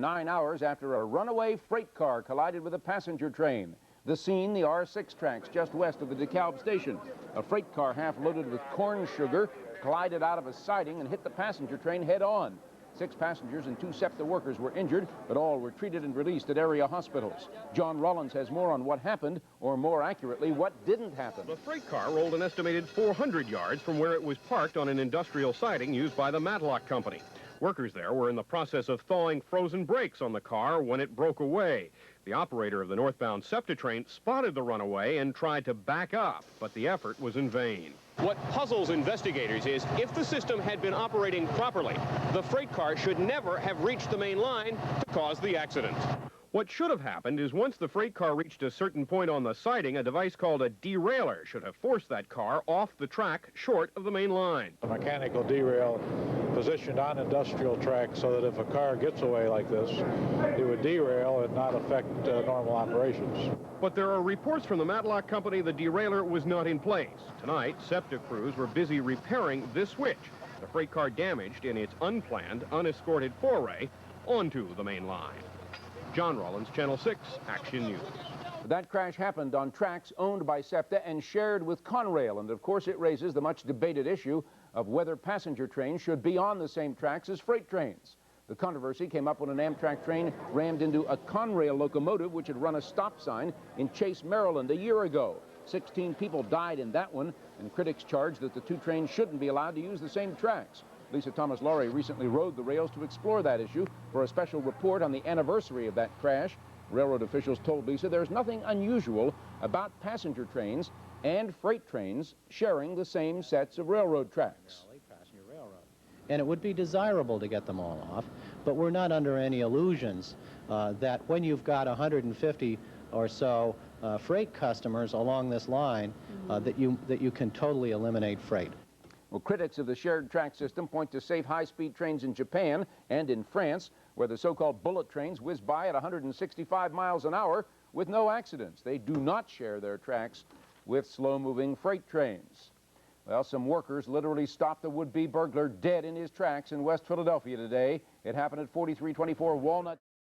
9 hours after a runaway freight car collided with a passenger train. The scene, the R6 tracks just west of the DeKalb station. A freight car half loaded with corn sugar collided out of a siding and hit the passenger train head on. 6 passengers and 2 SEPTA workers were injured, but all were treated and released at area hospitals. John Rawlins has more on what happened, or more accurately, what didn't happen. The freight car rolled an estimated 400 yards from where it was parked on an industrial siding used by the Matlock Company. Workers there were in the process of thawing frozen brakes on the car when it broke away. The operator of the northbound SEPTA train spotted the runaway and tried to back up, but the effort was in vain. What puzzles investigators is if the system had been operating properly, the freight car should never have reached the main line to cause the accident. What should have happened is once the freight car reached a certain point on the siding, a device called a derailer should have forced that car off the track short of the main line. A mechanical derail positioned on industrial track so that if a car gets away like this, it would derail and not affect normal operations. But there are reports from the Matlock Company the derailer was not in place. Tonight, SEPTA crews were busy repairing this switch. The freight car damaged in its unplanned, unescorted foray onto the main line. John Rawlins, Channel 6, Action News. That crash happened on tracks owned by SEPTA and shared with Conrail, and of course it raises the much debated issue of whether passenger trains should be on the same tracks as freight trains. The controversy came up when an Amtrak train rammed into a Conrail locomotive which had run a stop sign in Chase, Maryland a year ago. 16 people died in that one, and critics charged that the 2 trains shouldn't be allowed to use the same tracks. Lisa Thomas-Laury recently rode the rails to explore that issue for a special report on the anniversary of that crash. Railroad officials told Lisa there's nothing unusual about passenger trains and freight trains sharing the same sets of railroad tracks. And it would be desirable to get them all off, but we're not under any illusions that when you've got 150 or so freight customers along this line, that you can totally eliminate freight. Well, critics of the shared track system point to safe high-speed trains in Japan and in France, where the so-called bullet trains whiz by at 165 miles an hour with no accidents. They do not share their tracks with slow-moving freight trains. Well, some workers literally stopped the would-be burglar dead in his tracks in West Philadelphia today. It happened at 4324 Walnut.